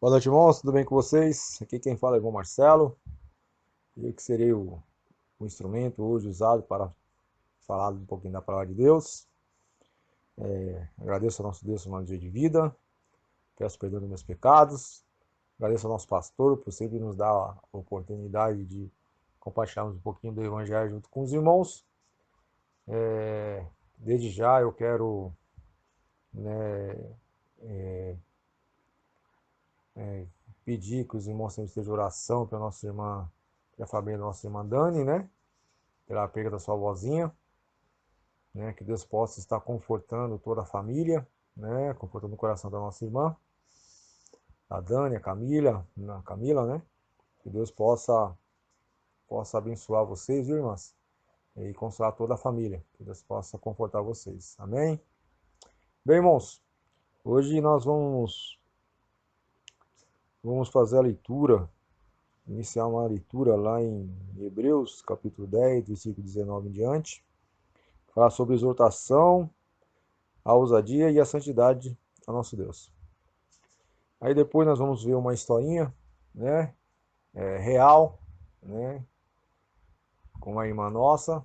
Boa noite, irmãos. Tudo bem com vocês? Aqui quem fala é o irmão Marcelo. Eu que serei o instrumento hoje usado para falar um pouquinho da palavra de Deus. Agradeço ao nosso Deus por mais um dia de vida. Peço perdão dos meus pecados. Agradeço ao nosso pastor por sempre nos dar a oportunidade de compartilharmos um pouquinho do Evangelho junto com os irmãos. Desde já eu quero, né, pedir que os irmãos sempre estejam de oração pela nossa irmã, pela família da nossa irmã Dani, né? Pela perda da sua vozinha. Né, que Deus possa estar confortando toda a família, né, confortando o coração da nossa irmã, a Dani, a Camila, né, que Deus possa abençoar vocês, viu, irmãs, e consolar toda a família, que Deus possa confortar vocês, amém? Bem, irmãos, hoje nós vamos fazer a leitura, iniciar uma leitura lá em Hebreus, capítulo 10, versículo 19 em diante, falar sobre exortação, a ousadia e a santidade a nosso Deus. Aí depois nós vamos ver uma historinha, né, real, né, com uma irmã nossa,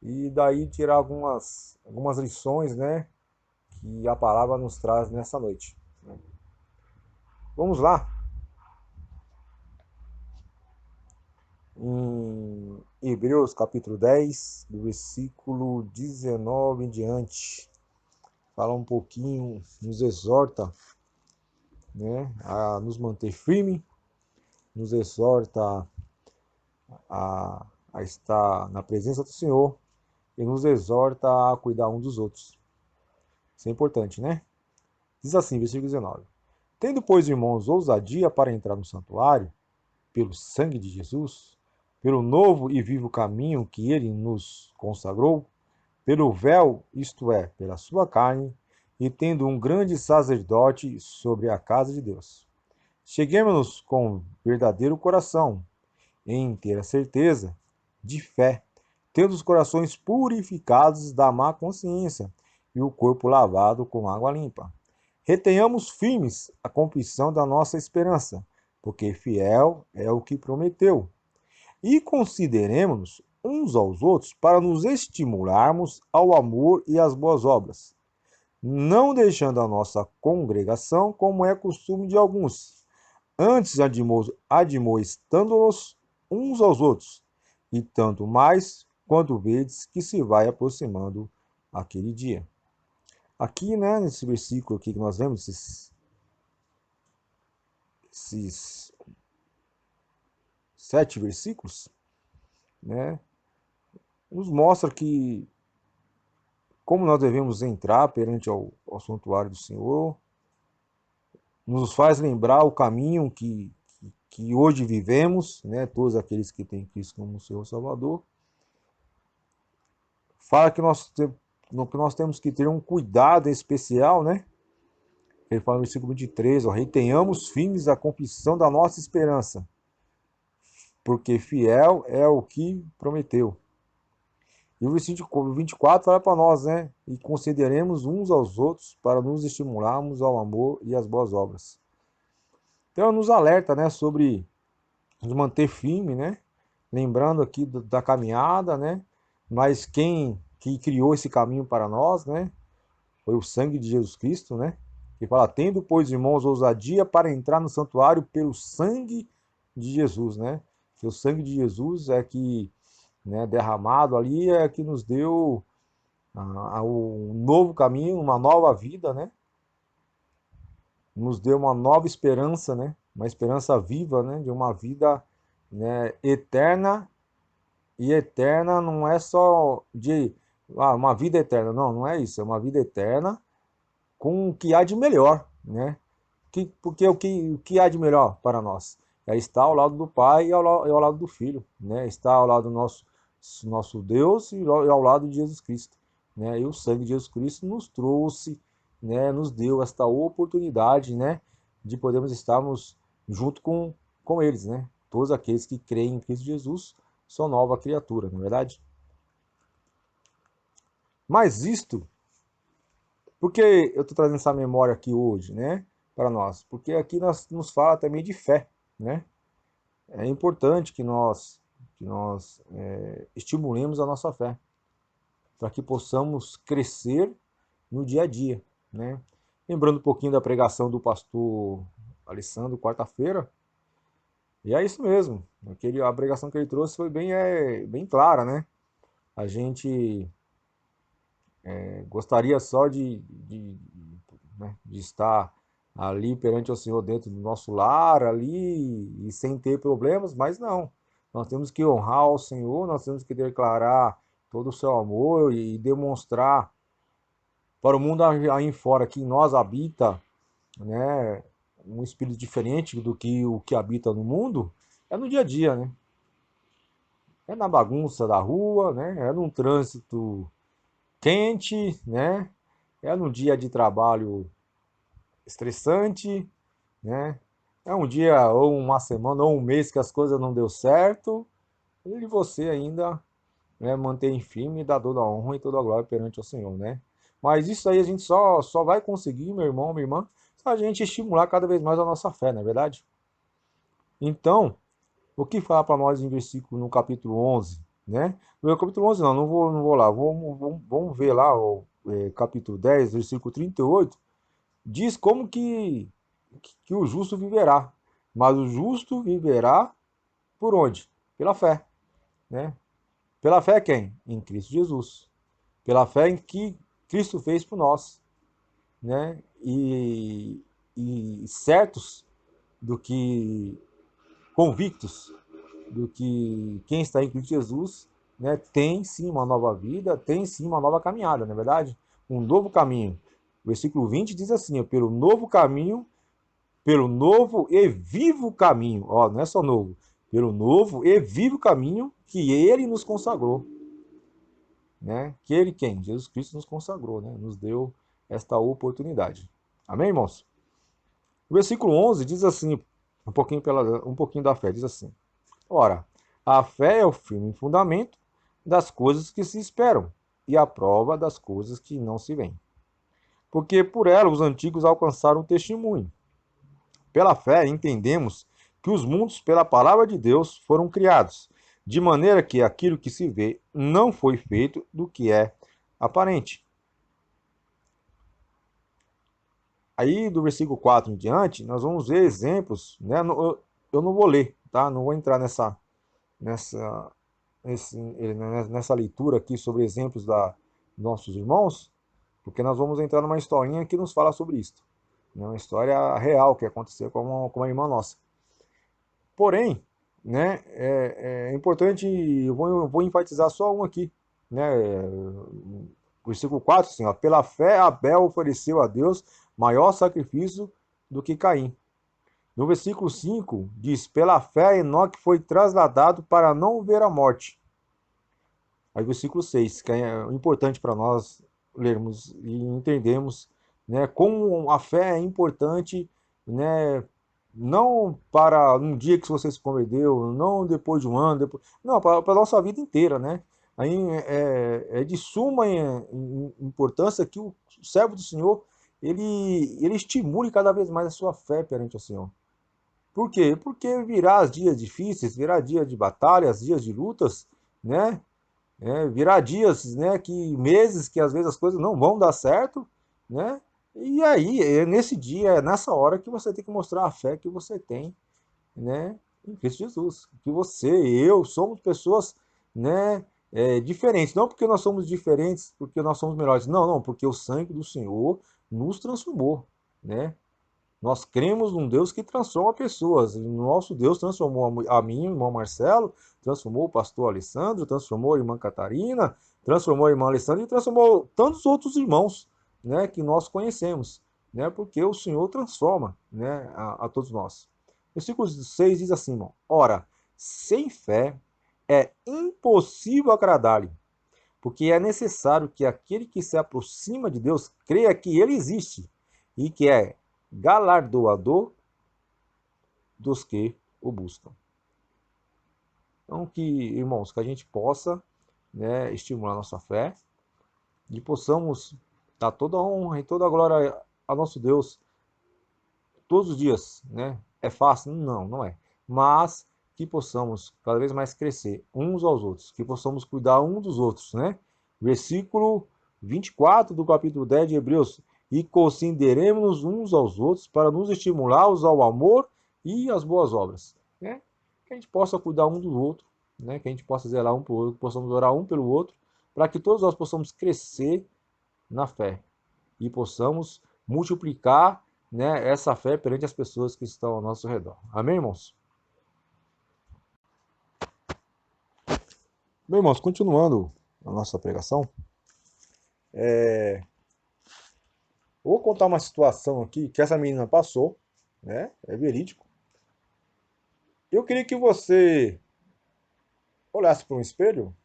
e daí tirar algumas lições, né, que a palavra nos traz nessa noite. Vamos lá, em Hebreus capítulo 10, do versículo 19 em diante, fala um pouquinho, nos exorta, né, a nos manter firme, nos exorta a estar na presença do Senhor e nos exorta a cuidar um dos outros. Isso é importante, né? Diz assim, versículo 19: Tendo, pois, irmãos, ousadia para entrar no santuário, pelo sangue de Jesus, pelo novo e vivo caminho que ele nos consagrou, pelo véu, isto é, pela sua carne, e tendo um grande sacerdote sobre a casa de Deus. Cheguemos-nos com verdadeiro coração, em inteira certeza, de fé, tendo os corações purificados da má consciência e o corpo lavado com água limpa. Retenhamos firmes a confissão da nossa esperança, porque fiel é o que prometeu. E consideremos-nos uns aos outros para nos estimularmos ao amor e às boas obras, não deixando a nossa congregação como é costume de alguns, antes admoestando-nos uns aos outros, e tanto mais quanto vedes que se vai aproximando aquele dia. Aqui, né, nesse versículo aqui que nós vemos, esses 7 versículos, né, nos mostra que como nós devemos entrar perante ao santuário do Senhor, nos faz lembrar o caminho que hoje vivemos, né, todos aqueles que têm Cristo como Senhor Salvador. Fala que nós temos que ter um cuidado especial, né? Ele fala no versículo 23, ó, retenhamos firmes a confissão da nossa esperança, porque fiel é o que prometeu. E o versículo 24 fala para nós, né? E consideremos uns aos outros para nos estimularmos ao amor e às boas obras. Então, nos alerta, né, sobre nos manter firme, né? Lembrando aqui da caminhada, né? Mas quem que criou esse caminho para nós, né? Foi o sangue de Jesus Cristo, né? Que fala, tendo, pois, irmãos, ousadia para entrar no santuário pelo sangue de Jesus, né? Que o sangue de Jesus é que, né, derramado ali, é que nos deu um novo caminho, uma nova vida, né? Nos deu uma nova esperança, né? Uma esperança viva, né? De uma vida, né, eterna. E eterna não é só de uma vida eterna, não, não é isso. É uma vida eterna com o que há de melhor, né? Porque o que há de melhor para nós? É estar ao lado do Pai e ao lado do Filho, né? Estar ao lado do nosso Deus e ao lado de Jesus Cristo, né? E o sangue de Jesus Cristo nos trouxe, né? Nos deu esta oportunidade, né? De podermos estarmos junto com eles, né? Todos aqueles que creem em Cristo Jesus são nova criatura, não é verdade? Mas isto, porque eu estou trazendo essa memória aqui hoje, né? para nós, porque aqui nos fala também de fé, né? É importante que nós estimulemos a nossa fé, para que possamos crescer no dia a dia, né? Lembrando um pouquinho da pregação do pastor Alessandro, quarta-feira, e é isso mesmo. A pregação que ele trouxe foi bem clara, né? A gente gostaria só né, de estar ali perante o Senhor dentro do nosso lar, ali, e sem ter problemas, mas não. Nós temos que honrar o Senhor, nós temos que declarar todo o seu amor e demonstrar para o mundo aí fora que em nós habita, né, um espírito diferente do que o que habita no mundo, é no dia a dia, né? É na bagunça da rua, né? É num trânsito quente, né? É num dia de trabalho estressante, né? É um dia ou uma semana ou um mês que as coisas não deu certo e você ainda, né, mantém firme e dá toda a honra e toda a glória perante o Senhor, né? Mas isso aí a gente só vai conseguir, meu irmão, minha irmã, se a gente estimular cada vez mais a nossa fé, não é verdade? Então, o que fala para nós em versículo no capítulo 11, né? No capítulo 11 não vou lá, vamos ver lá o capítulo 10, versículo 38, diz como que o justo viverá. Mas o justo viverá por onde? Pela fé, né? Pela fé quem? Em Cristo Jesus. Pela fé em que Cristo fez por nós, né? E certos do que, convictos do que quem está em Cristo Jesus, né, tem sim uma nova vida, tem sim uma nova caminhada, não é verdade? Um novo caminho. O versículo 20 diz assim: pelo novo caminho, pelo novo e vivo caminho, ó, não é só novo, pelo novo e vivo caminho que ele nos consagrou, né? Que ele quem? Jesus Cristo nos consagrou, né? Nos deu esta oportunidade. Amém, irmãos? O versículo 11 diz assim, um pouquinho da fé, diz assim: ora, a fé é o firme fundamento das coisas que se esperam e a prova das coisas que não se veem. Porque por ela os antigos alcançaram o testemunho. Pela fé, entendemos que os mundos, pela palavra de Deus, foram criados, de maneira que aquilo que se vê não foi feito do que é aparente. Aí, do versículo 4 em diante, nós vamos ver exemplos, né? Eu não vou ler, tá? Não vou entrar nessa, nessa leitura aqui sobre exemplos da nossos irmãos, porque nós vamos entrar numa historinha que nos fala sobre isso. Né? Uma história real que aconteceu com uma irmã nossa. Porém, né, é importante, eu vou enfatizar só um aqui, né, versículo 4, assim, ó, pela fé Abel ofereceu a Deus maior sacrifício do que Caim. No versículo 5 diz, pela fé Enoque foi trasladado para não ver a morte. Aí versículo 6 que é importante para nós lermos e entendermos, né, como a fé é importante, né, não para um dia que você se converteu, não depois de um ano, não, para a nossa vida inteira, né? Aí é de suma importância que o servo do Senhor ele estimule cada vez mais a sua fé perante o Senhor. Por quê? Porque virá dias difíceis, virá dias de batalhas, dias de lutas, né? Virá dias, né, que meses que às vezes as coisas não vão dar certo, né? E aí, é nesse dia, é nessa hora que você tem que mostrar a fé que você tem, né, em Cristo Jesus. Que você e eu somos pessoas, né, diferentes. Não porque nós somos diferentes, porque nós somos melhores. Não, não, porque o sangue do Senhor nos transformou, né? Nós cremos num Deus que transforma pessoas. Nosso Deus transformou a mim, o irmão Marcelo, transformou o pastor Alessandro, transformou a irmã Catarina, transformou a irmã Alessandra e transformou tantos outros irmãos, né, que nós conhecemos, né, porque o Senhor transforma, né, a todos nós. Versículo 6 diz assim, irmão, ora, sem fé é impossível agradar-lhe, porque é necessário que aquele que se aproxima de Deus creia que ele existe e que é galardoador dos que o buscam. Então, que, irmãos, que a gente possa, né, estimular a nossa fé e possamos dar toda a honra e toda a glória a nosso Deus, todos os dias, né? É fácil? Não, não é. Mas que possamos cada vez mais crescer uns aos outros, que possamos cuidar um dos outros, né? Versículo 24 do capítulo 10 de Hebreus. E consideremos uns aos outros para nos estimular ao amor e às boas obras, né? Que a gente possa cuidar um do outro, né? Que a gente possa zelar um pelo outro, que possamos orar um pelo outro, para que todos nós possamos crescer na fé e possamos multiplicar, né, essa fé perante as pessoas que estão ao nosso redor. Amém, irmãos? Bem, irmãos, continuando a nossa pregação, vou contar uma situação aqui que essa menina passou, né? É verídico. Eu queria que você olhasse para um espelho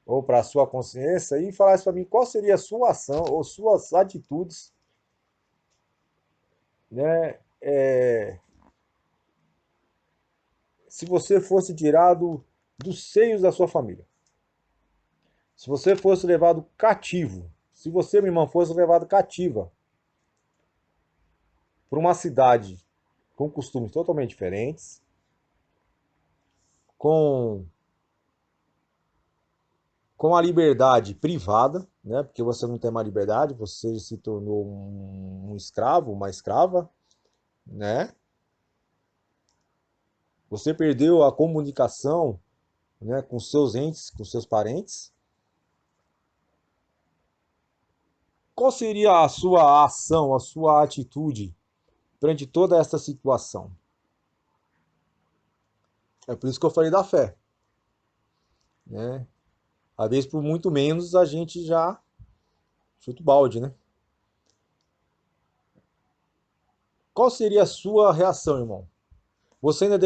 ou para a sua consciência e falasse para mim qual seria a sua ação ou suas atitudes, né? Se você fosse tirado dos seios da sua família, se você fosse levado cativo, se você, minha irmã, fosse levado cativa para uma cidade com costumes totalmente diferentes, com, com a liberdade privada, né? Porque você não tem mais liberdade, você se tornou um escravo, uma escrava, né? Você perdeu a comunicação, né, com seus entes, com seus parentes. Qual seria a sua ação, a sua atitude perante toda essa situação? É por isso que eu falei da fé, né? Às vezes, por muito menos, a gente já chuta o balde, né? Qual seria a sua reação, irmão? Você ainda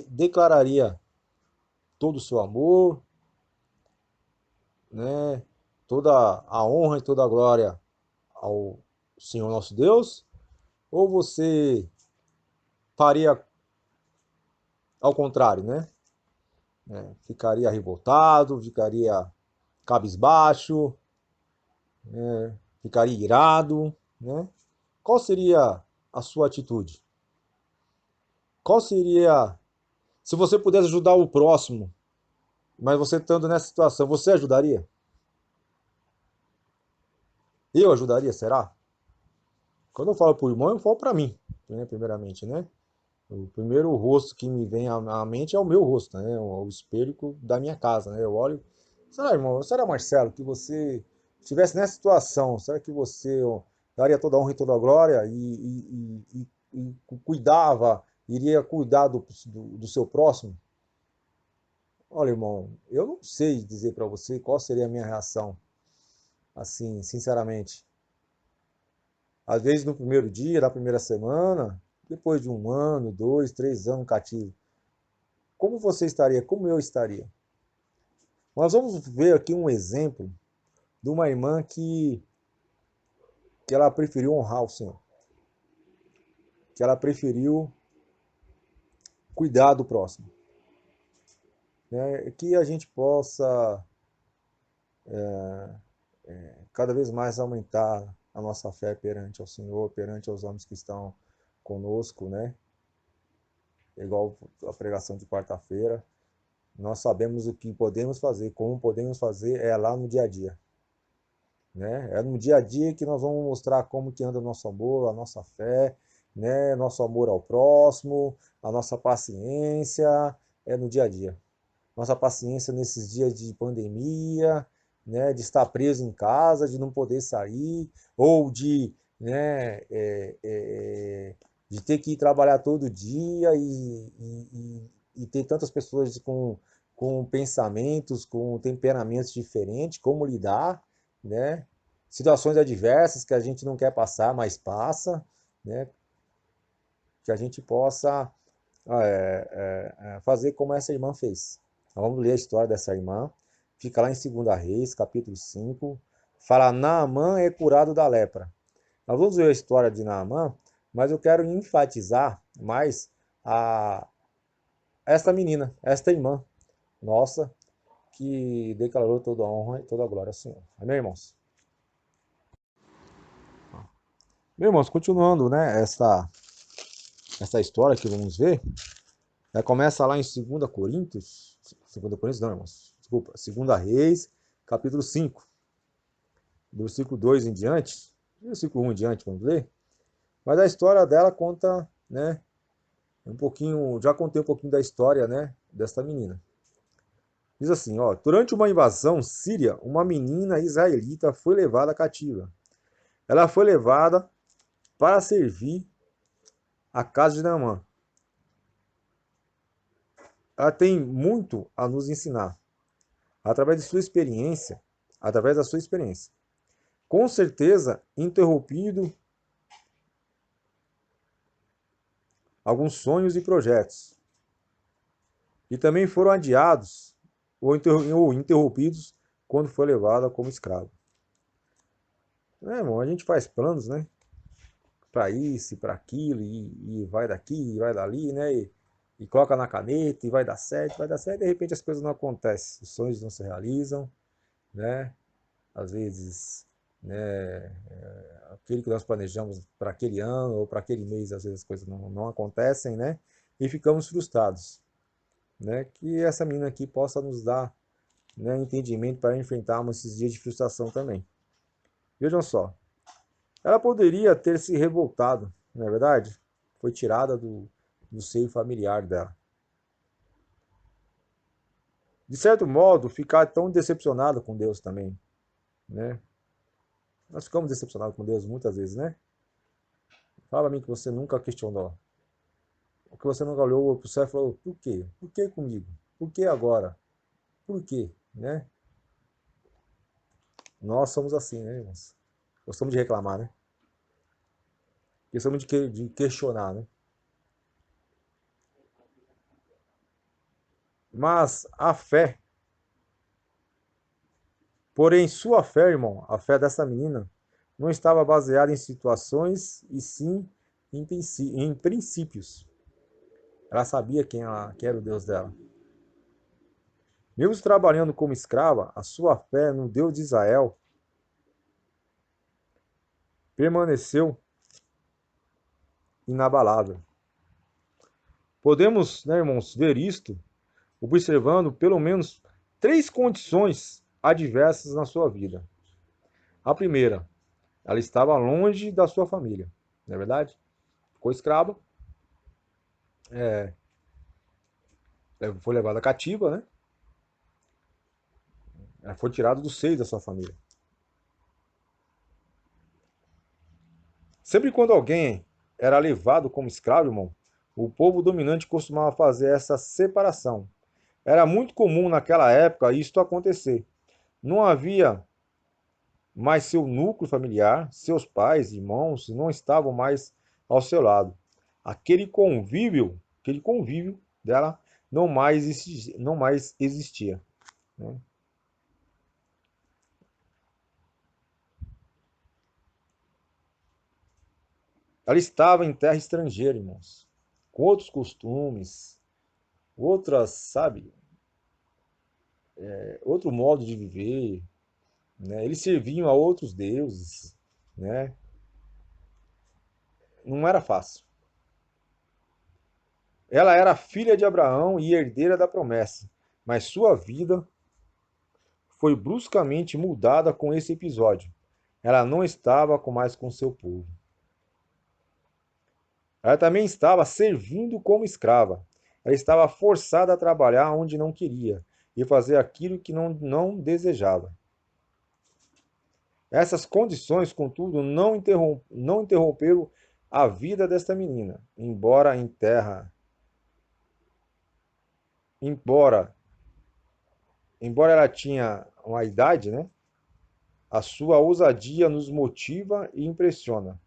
declararia todo o seu amor, né? Toda a honra e toda a glória ao Senhor nosso Deus? Ou você faria ao contrário, né? Ficaria revoltado, ficaria cabisbaixo, ficaria irado, né? Qual seria a sua atitude? Qual seria, se você pudesse ajudar o próximo, mas você estando nessa situação, você ajudaria? Eu ajudaria, será? Quando eu falo pro irmão, eu falo para mim, né, primeiramente, né? O primeiro rosto que me vem à mente é o meu rosto, né? O espelho da minha casa, né? Eu olho, será, irmão, será, Marcelo, que você estivesse nessa situação, será que você daria toda a honra e toda a glória e cuidava, iria cuidar do seu próximo? Olha, irmão, eu não sei dizer para você qual seria a minha reação, assim, sinceramente. Às vezes no primeiro dia, na primeira semana, depois de um ano, 2, 3 anos cativo. Como você estaria? Como eu estaria? Nós vamos ver aqui um exemplo de uma irmã que ela preferiu honrar o Senhor, que ela preferiu cuidar do próximo, né? Que a gente possa cada vez mais aumentar a nossa fé perante ao Senhor, perante aos homens que estão conosco, né? Igual a pregação de quarta-feira. Nós sabemos o que podemos fazer, como podemos fazer, é lá no dia a dia, né? É no dia a dia que nós vamos mostrar como que anda o nosso amor, a nossa fé, né? Nosso amor ao próximo, a nossa paciência, é no dia a dia. Nossa paciência nesses dias de pandemia, né? De estar preso em casa, de não poder sair, ou de ter que ir trabalhar todo dia e ter tantas pessoas com pensamentos, com temperamentos diferentes, como lidar, né? Situações adversas que a gente não quer passar, mas passa, né? Que a gente possa fazer como essa irmã fez. Então, vamos ler a história dessa irmã. Fica lá em 2 Reis, capítulo 5. Fala, Naamã é curado da lepra. Nós vamos ver a história de Naamã, mas eu quero enfatizar mais a esta menina, esta irmã nossa, que declarou toda a honra e toda a glória ao Senhor. Amém, irmãos? Meus irmãos, continuando, né, essa história que vamos ver, começa lá em 2 Coríntios não, irmãos, desculpa, 2 Reis, capítulo 5, do versículo 2 em diante, do versículo 1 em diante, vamos ler. Mas a história dela conta, né, um pouquinho, já contei um pouquinho da história, né, dessa menina. Diz assim, ó, durante uma invasão síria, uma menina israelita foi levada cativa. Ela foi levada para servir a casa de Naamã. Ela tem muito a nos ensinar, através de sua experiência, através da sua experiência. Com certeza, interrompido alguns sonhos e projetos, e também foram adiados ou interrompidos quando foi levada como escravo. Irmão, a gente faz planos, né? Para isso, para aquilo, e vai daqui, e vai dali, né? E coloca na caneta, e vai dar certo, e de repente as coisas não acontecem, os sonhos não se realizam, né? Às vezes, né, aquele que nós planejamos para aquele ano ou para aquele mês, às vezes as coisas não acontecem, né? E ficamos frustrados, né? Que essa menina aqui possa nos dar, né, entendimento para enfrentarmos esses dias de frustração também. Vejam só, ela poderia ter se revoltado, não é verdade? Foi tirada do seio familiar dela. De certo modo, ficar tão decepcionado com Deus também, né? Nós ficamos decepcionados com Deus muitas vezes, né? Fala a mim que você nunca questionou. O que você nunca olhou para o céu e falou, por quê? Por que comigo? Por que agora? Por quê? Né? Nós somos assim, né, irmãos? Gostamos de reclamar, né? Gostamos de questionar, né? Mas a fé, porém sua fé, irmão, a fé dessa menina, não estava baseada em situações e sim em princípios. Ela sabia quem era o Deus dela. Mesmo trabalhando como escrava, a sua fé no Deus de Israel permaneceu inabalável. Podemos, né, irmãos, ver isto observando pelo menos 3 condições adversas na sua vida. A primeira, ela estava longe da sua família, não é verdade? Ficou escrava, foi levada cativa, né? Ela foi tirada do seio da sua família. Sempre quando alguém era levado como escravo, irmão, o povo dominante costumava fazer essa separação. Era muito comum naquela época isto acontecer. Não havia mais seu núcleo familiar, seus pais, irmãos, não estavam mais ao seu lado. Aquele convívio dela não mais existia, né? Ela estava em terra estrangeira, irmãos, com outros costumes, outras, sabe, outro modo de viver, né? Eles serviam a outros deuses, né? Não era fácil. Ela era filha de Abraão e herdeira da promessa, mas sua vida foi bruscamente mudada com esse episódio. Ela não estava mais com seu povo. Ela também estava servindo como escrava. Ela estava forçada a trabalhar onde não queria e fazer aquilo que não desejava. Essas condições, contudo, não interromperam a vida desta menina, embora, embora ela tinha uma idade, né? A sua ousadia nos motiva e impressiona.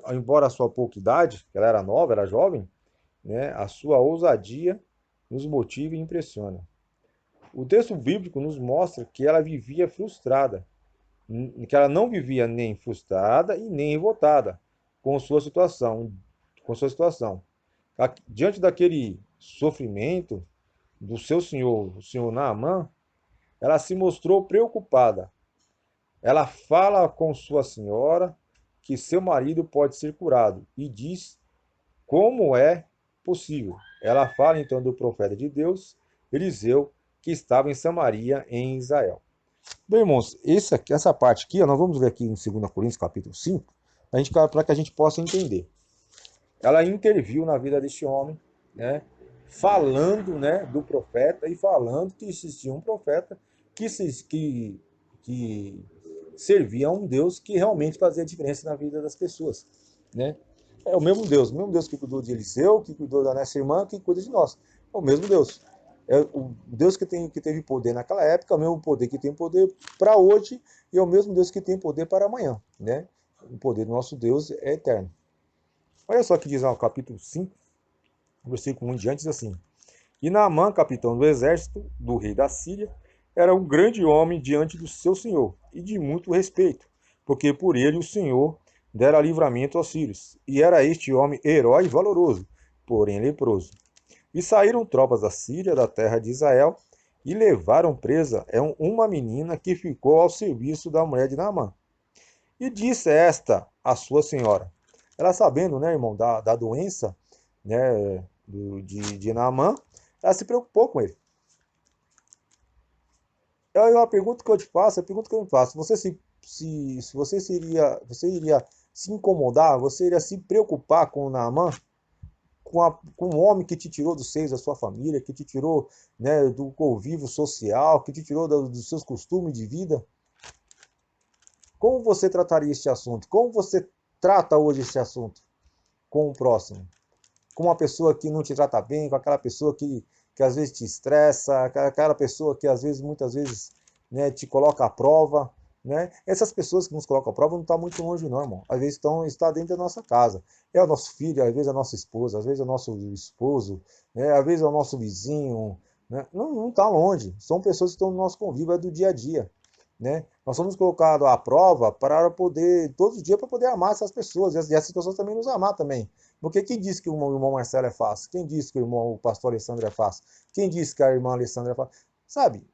Embora a sua pouca idade, ela era nova, era jovem, né? A sua ousadia nos motiva e impressiona. O texto bíblico nos mostra que ela vivia frustrada, que ela não vivia nem frustrada e nem revoltada com sua situação, com sua situação. Diante daquele sofrimento do seu senhor, o senhor Naamã, ela se mostrou preocupada. Ela fala com sua senhora que seu marido pode ser curado e diz como é possível? Ela fala então do profeta de Deus, Eliseu, que estava em Samaria, em Israel. Bem, irmãos, essa parte aqui, nós vamos ver aqui em 2 Coríntios capítulo 5, para que a gente possa entender. Ela interviu na vida deste homem, né, falando, né, do profeta e falando que existia um profeta que servia a um Deus que realmente fazia diferença na vida das pessoas, né? É o mesmo Deus que cuidou de Eliseu, que cuidou da nossa irmã, que cuida de nós. É o mesmo Deus. É o Deus que teve poder naquela época, é o mesmo poder que tem poder para hoje, e é o mesmo Deus que tem poder para amanhã, né? O poder do nosso Deus é eterno. Olha só o que diz no capítulo 5, versículo 1 em diante, diz assim: E Naamã, capitão do exército do rei da Síria, era um grande homem diante do seu senhor, e de muito respeito, porque por ele o Senhor dera livramento aos sírios. E era este homem herói e valoroso, porém leproso. E saíram tropas da Síria, da terra de Israel, e levaram presa uma menina que ficou ao serviço da mulher de Naamã. E disse esta a sua senhora. Ela sabendo, né, irmão, da doença, né, de Naamã, ela se preocupou com ele. É uma pergunta que eu te faço, a pergunta que eu me faço, se você iria se incomodar, você iria se preocupar com o Naamã, com o homem que te tirou dos seios da sua família, que te tirou, né, do convívio social, que te tirou dos seus costumes de vida? Como você trataria este assunto? Como você trata hoje este assunto com o próximo? Com uma pessoa que não te trata bem, com aquela pessoa que às vezes te estressa, aquela pessoa que às vezes, muitas vezes, né, te coloca à prova, né? Essas pessoas que nos colocam à prova não estão muito longe, não, irmão. Às vezes está dentro da nossa casa. É o nosso filho, às vezes é a nossa esposa, às vezes é o nosso esposo, né? Às vezes é o nosso vizinho, né? Não está longe. São pessoas que estão no nosso convívio, é do dia a dia, né? Nós somos colocados à prova para poder, todos os dias, para poder amar essas pessoas, e essas pessoas também nos amar também. Porque quem disse que o irmão Marcelo é fácil? Quem disse que o pastor Alessandro é fácil? Quem disse que a irmã Alessandra é fácil? Sabe,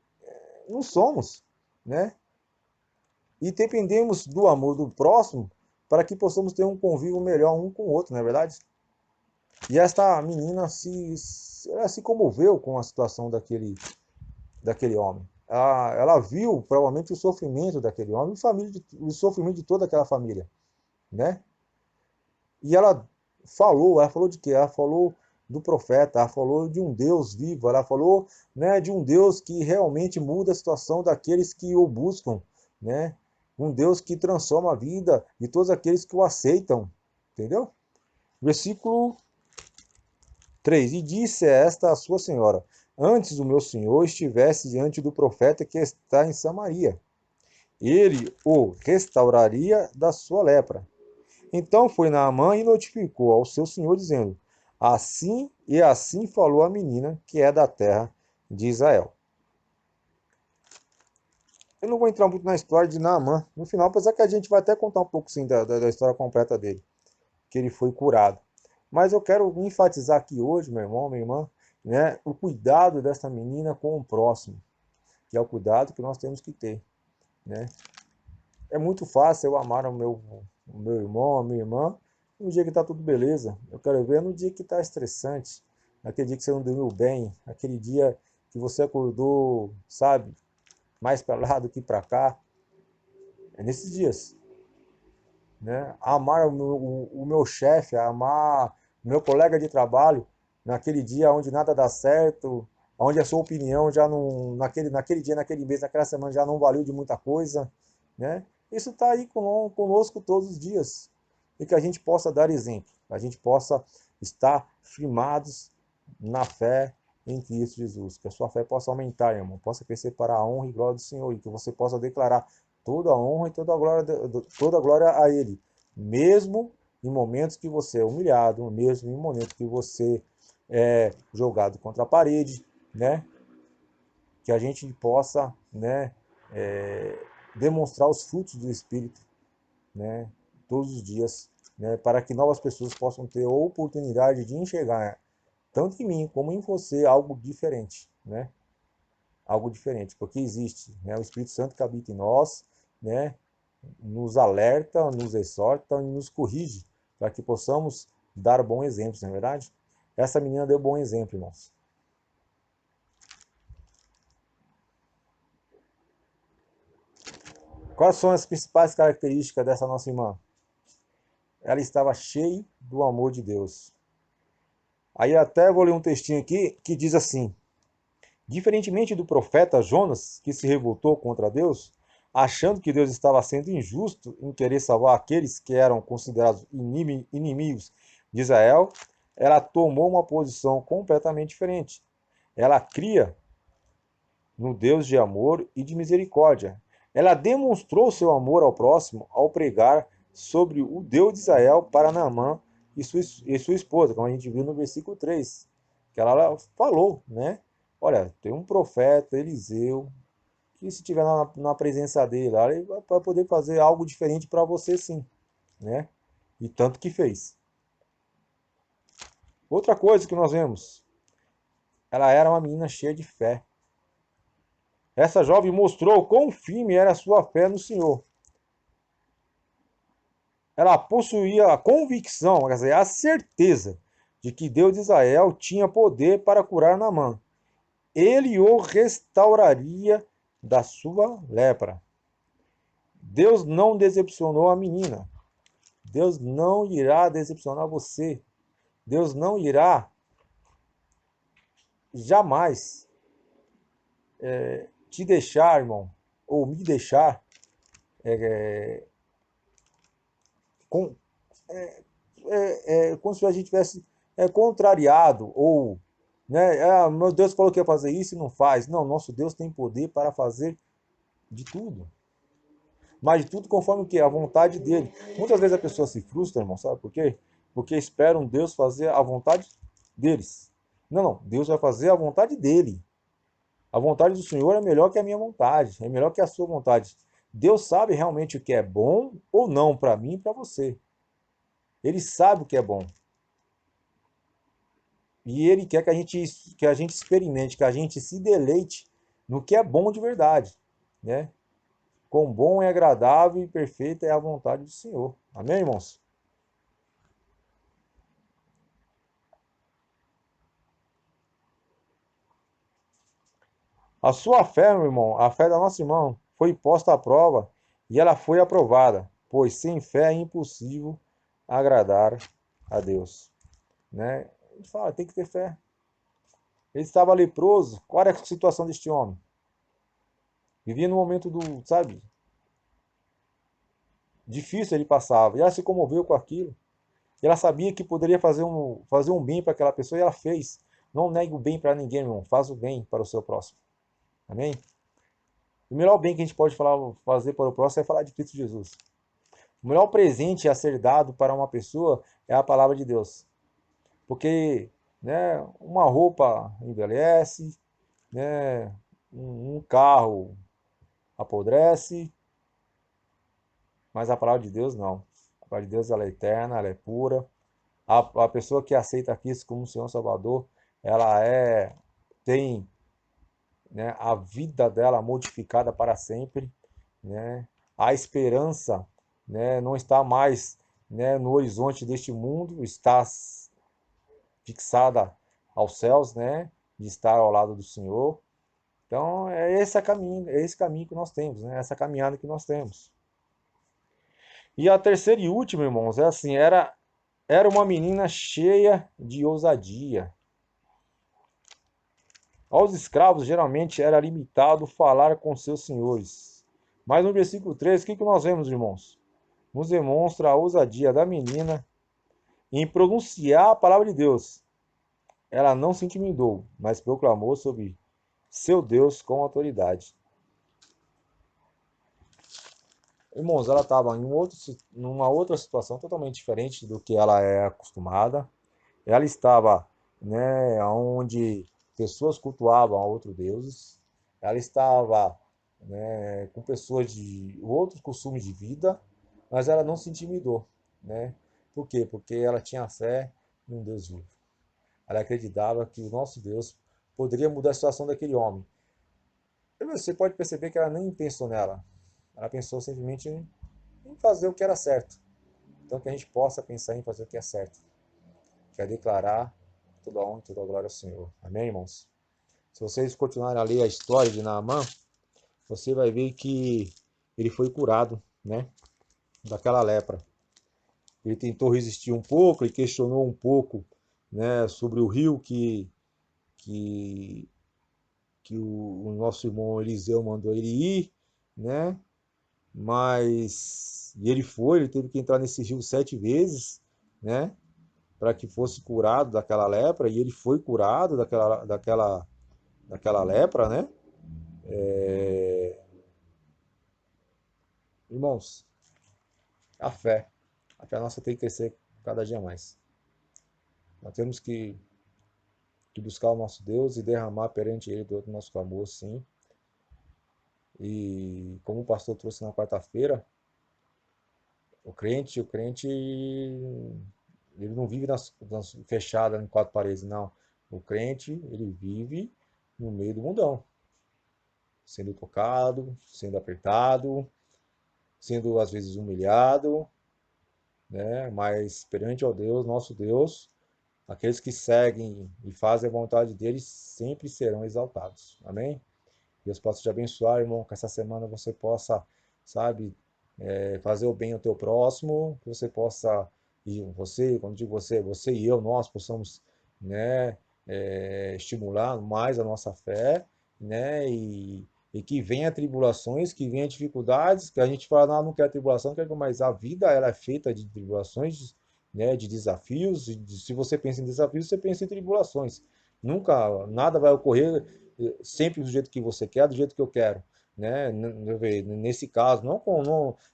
não somos, né? E dependemos do amor do próximo para que possamos ter um convívio melhor um com o outro, não é verdade? E esta menina ela se comoveu com a situação daquele homem. Ela viu provavelmente o sofrimento daquele homem, o sofrimento de toda aquela família, né? E ela falou de quê? Ela falou do profeta, ela falou de um Deus vivo, ela falou, né, de um Deus que realmente muda a situação daqueles que o buscam, né? Um Deus que transforma a vida de todos aqueles que o aceitam, entendeu? Versículo 3: E disse esta a sua senhora: Antes o meu senhor estivesse diante do profeta que está em Samaria, ele o restauraria da sua lepra. Então foi Naamã e notificou ao seu senhor, dizendo: assim falou a menina que é da terra de Israel. Eu não vou entrar muito na história de Naamã no final, apesar que a gente vai até contar um pouco sim da história completa dele, que ele foi curado. Mas eu quero enfatizar aqui hoje, meu irmão, minha irmã, né, o cuidado dessa menina com o próximo, que é o cuidado que nós temos que ter, né? É muito fácil eu amar o meu irmão, a minha irmã, no dia que está tudo beleza. Eu quero ver no dia que está estressante, naquele dia que você não dormiu bem, aquele dia que você acordou, sabe, mais para lá do que para cá. É nesses dias, né? Amar o meu chefe, amar o meu colega de trabalho, naquele dia onde nada dá certo, onde a sua opinião já não, naquele dia, naquele mês, naquela semana já não valeu de muita coisa, né? Isso está aí conosco todos os dias. E que a gente possa dar exemplo, a gente possa estar firmados na fé em Cristo Jesus, que a sua fé possa aumentar, irmão, possa crescer para a honra e glória do Senhor, e que você possa declarar toda a honra e toda a glória a Ele, mesmo em momentos que você é humilhado, mesmo em momentos que você é jogado contra a parede, né? Que a gente possa, né, demonstrar os frutos do Espírito, né, todos os dias, né, para que novas pessoas possam ter a oportunidade de enxergar, tanto em mim como em você, algo diferente, né? Algo diferente, porque existe, né, o Espírito Santo que habita em nós, né, nos alerta, nos exorta e nos corrige, para que possamos dar bom exemplo, não é verdade? Essa menina deu bom exemplo, irmãos. Quais são as principais características dessa nossa irmã? Ela estava cheia do amor de Deus. Aí até vou ler um textinho aqui que diz assim: diferentemente do profeta Jonas, que se revoltou contra Deus, achando que Deus estava sendo injusto em querer salvar aqueles que eram considerados inimigos de Israel, ela tomou uma posição completamente diferente. Ela cria no Deus de amor e de misericórdia. Ela demonstrou seu amor ao próximo ao pregar sobre o Deus de Israel para Naamã e sua esposa, como a gente viu no versículo 3, que ela falou, né? Olha, tem um profeta, Eliseu, que se tiver na presença dele, ele vai poder fazer algo diferente para você sim, né? E tanto que fez. Outra coisa que nós vemos, ela era uma menina cheia de fé. Essa jovem mostrou quão firme era a sua fé no Senhor. Ela possuía a convicção, quer dizer, a certeza de que Deus de Israel tinha poder para curar Naamã. Ele o restauraria da sua lepra. Deus não decepcionou a menina. Deus não irá decepcionar você. Deus não irá jamais te deixar, irmão, ou me deixar com, como se a gente tivesse contrariado ou, né, meu Deus falou que ia fazer isso e não faz. Não, nosso Deus tem poder para fazer de tudo. Mas de tudo conforme o que? A vontade dele. Muitas vezes a pessoa se frustra, irmão, sabe por quê? Porque espera um Deus fazer a vontade deles. Não, não, Deus vai fazer a vontade dele. A vontade do Senhor é melhor que a minha vontade, é melhor que a sua vontade. Deus sabe realmente o que é bom ou não para mim e para você. Ele sabe o que é bom. E ele quer que a gente experimente, que a gente se deleite no que é bom de verdade, né? Quão bom é agradável e perfeita é a vontade do Senhor. Amém, irmãos? A sua fé, meu irmão, a fé da nossa irmã, foi posta à prova e ela foi aprovada, pois sem fé é impossível agradar a Deus, né? A gente fala, tem que ter fé. Ele estava leproso. Qual era a situação deste homem? Vivia no momento do, sabe, difícil ele passava. E ela se comoveu com aquilo. E ela sabia que poderia fazer um bem para aquela pessoa e ela fez. Não negue o bem para ninguém, irmão. Faz o bem para o seu próximo. Amém? O melhor bem que a gente pode fazer para o próximo é falar de Cristo Jesus. O melhor presente a ser dado para uma pessoa é a palavra de Deus. Porque, né, uma roupa envelhece, né, um carro apodrece, mas a palavra de Deus não. A palavra de Deus ela é eterna, ela é pura. A pessoa que aceita Cristo como Senhor Salvador, ela tem, né, a vida dela modificada para sempre, né? A esperança, né, não está mais, né, no horizonte deste mundo, está fixada aos céus, né, de estar ao lado do Senhor. Então, é esse caminho que nós temos, né? Essa caminhada que nós temos. E a terceira e última, irmãos, é assim, era uma menina cheia de ousadia. Aos escravos, geralmente, era limitado falar com seus senhores. Mas no versículo 3, o que nós vemos, irmãos? Nos demonstra a ousadia da menina em pronunciar a palavra de Deus. Ela não se intimidou, mas proclamou sobre seu Deus com autoridade. Irmãos, ela estava numa outra situação totalmente diferente do que ela é acostumada. Ela estava, né, onde pessoas cultuavam a outros deuses. Ela estava, né, com pessoas de outros costumes de vida, mas ela não se intimidou, né? Por quê? Porque ela tinha fé em um Deus vivo. Ela acreditava que o nosso Deus poderia mudar a situação daquele homem. E você pode perceber que ela nem pensou nela. Ela pensou simplesmente em fazer o que era certo. Então que a gente possa pensar em fazer o que é certo. quer declarar toda a honra e toda a glória ao Senhor. Amém, irmãos? Se vocês continuarem a ler a história de Naamã, você vai ver que ele foi curado, né, daquela lepra. Ele tentou resistir um pouco, ele questionou um pouco, né, sobre o rio que, que o nosso irmão Eliseu mandou ele ir, né? Mas ele foi, ele teve que entrar nesse rio 7 vezes, né? Para que fosse curado daquela lepra, e ele foi curado daquela lepra, né? Irmãos, a fé. A fé nossa tem que crescer cada dia mais. Nós temos que buscar o nosso Deus e derramar perante Ele todo o nosso clamor, sim. E como o pastor trouxe na quarta-feira, o crente, ele não vive fechado em 4 paredes, não. O crente, ele vive no meio do mundão, sendo tocado, sendo apertado, sendo às vezes humilhado, né? Mas perante ao Deus, nosso Deus, aqueles que seguem e fazem a vontade dele sempre serão exaltados. Amém? Deus possa te abençoar, irmão, que essa semana você possa, sabe, fazer o bem ao teu próximo, que você possa, e você, quando digo você, você e eu, nós possamos, né, estimular mais a nossa fé, né, e que venha tribulações, que venha dificuldades, que a gente fala, não, não quer tribulação, não quer, mas a vida ela é feita de tribulações, né, de desafios, se você pensa em desafios, você pensa em tribulações. Nunca, nada vai ocorrer sempre do jeito que você quer, do jeito que eu quero, né? Nesse caso, não,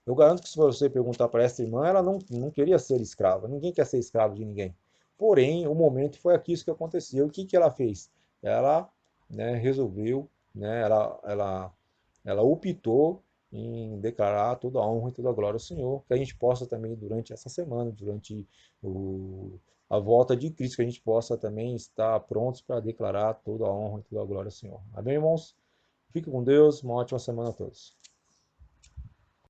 eu garanto que se você perguntar para essa irmã, ela não queria ser escrava. Ninguém quer ser escravo de ninguém. Porém, o momento foi aqui isso que aconteceu. O que que ela fez? Ela, né, resolveu, né? Ela optou em declarar toda a honra e toda a glória ao Senhor, que a gente possa também durante essa semana, durante a volta de Cristo, que a gente possa também estar prontos para declarar toda a honra e toda a glória ao Senhor. Amém, irmãos? Fique com Deus, uma ótima semana a todos.